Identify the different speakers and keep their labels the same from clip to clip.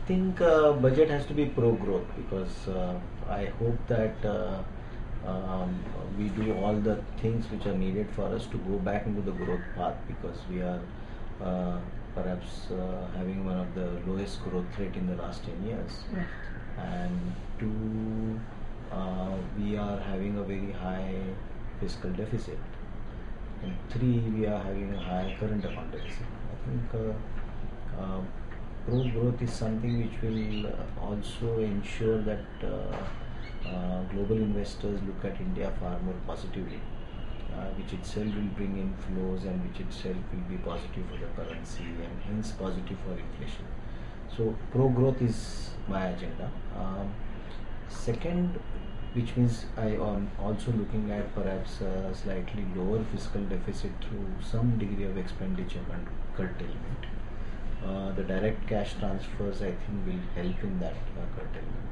Speaker 1: think budget has to be pro-growth because I hope that um, we do all the things which are needed for us to go back into the growth path because we are uh, perhaps having one of the lowest growth rate in the last 10 years.
Speaker 2: Right.
Speaker 1: And two, we are having a very high fiscal deficit. And three, we are having a high current account deficit. I think pro-growth is something which will also ensure that global investors look at India far more positively, which itself will bring in flows and which itself will be positive for the currency and hence positive for inflation. So pro-growth is my agenda. Second, which means I am also looking at perhaps a slightly lower fiscal deficit through some degree of expenditure and curtailment. The direct cash transfers I think will help in that curtailment.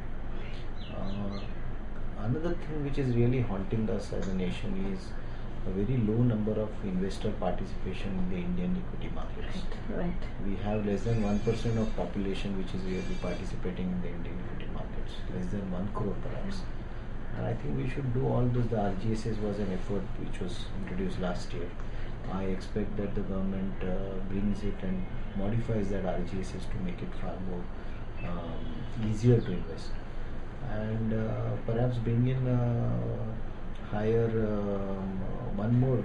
Speaker 1: Another thing which is really haunting us as a nation is a very low number of investor participation in the Indian equity markets.
Speaker 2: Right.
Speaker 1: We have less than 1% of population which is really participating in the Indian equity markets, less than 1 crore perhaps. And I think we should do all those. The RGSS was an effort which was introduced last year. I expect that the government brings it and modifies that RGSS to make it far more easier to invest. And perhaps bring in higher, one more,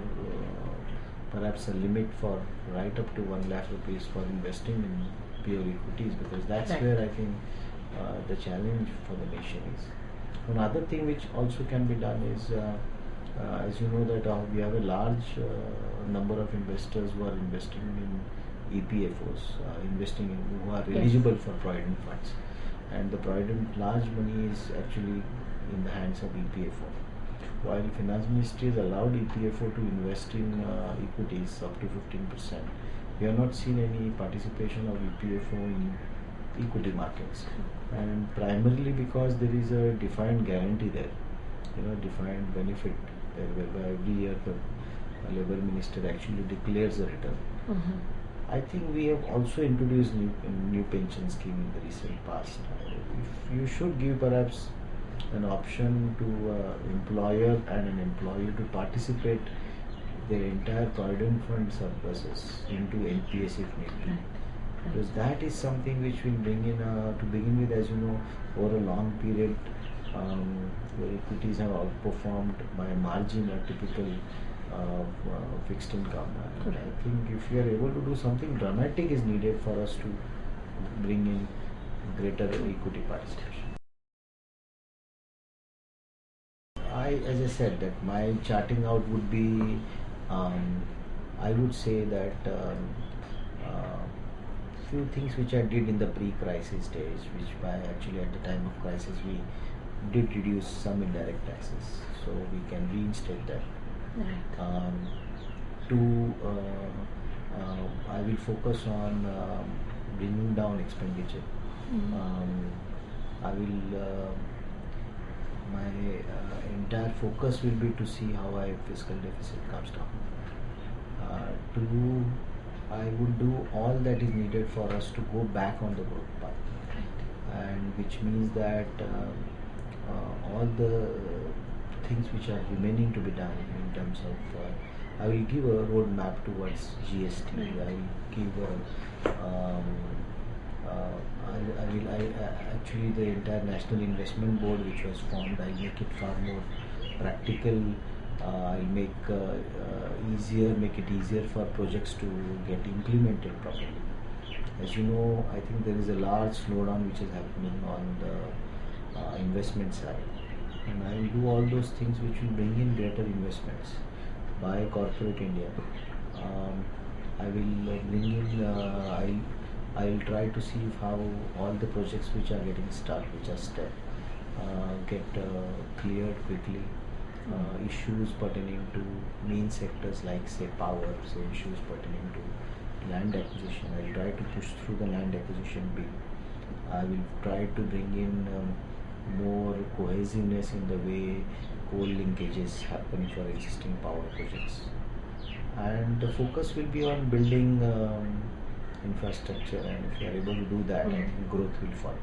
Speaker 1: perhaps a limit for right up to 1 lakh rupees for investing in pure equities because that's
Speaker 2: Right.
Speaker 1: where I think the challenge for the nation is. Another thing which also can be done is, as you know that we have a large number of investors who are investing in EPFOs, who are eligible for provident funds, and the provident large money is actually in the hands of EPFO. While Finance Ministry has allowed EPFO to invest in equities up to 15%, we have not seen any participation of EPFO in equity markets, and primarily because there is a defined guarantee there, defined benefit there, whereby every year the Labour Minister actually declares the return.
Speaker 2: Mm-hmm.
Speaker 1: I think we have also introduced new pension scheme in the recent past. If you should give perhaps an option to employer and an employee to participate their entire provident fund surpluses into NPS if need be. Because that is something which will bring in, to begin with, as you know, over a long period, where equities have outperformed by a margin a typical fixed income. And I think if we are able to do something dramatic is needed for us to bring in greater equity participation. As I said, that my charting out would be, I would say that few things which I did in the pre-crisis days, which by actually at the time of crisis we did reduce some indirect taxes, so we can reinstate that.
Speaker 2: Right.
Speaker 1: Two, I will focus on bringing down expenditure. I will. My entire focus will be to see how our fiscal deficit comes down. Two, I would do all that is needed for us to go back on the growth path, and which means that all the things which are remaining to be done in terms of, I will give a roadmap towards GST. I will give actually the entire National Investment Board which was formed, I'll make it far more practical. I'll make it easier for projects to get implemented properly. As you know, I think there is a large slowdown which is happening on the investment side, and I will do all those things which will bring in greater investments by corporate India. I will bring in. I'll try to see how all the projects which are getting stuck, which are stuck, get cleared quickly. Issues pertaining to main sectors like say power, say issues pertaining to land acquisition. I will try to push through the land acquisition bill. I will try to bring in more cohesiveness in the way coal linkages happen for existing power projects. And the focus will be on building infrastructure, and if you are able to do that, I think growth will follow.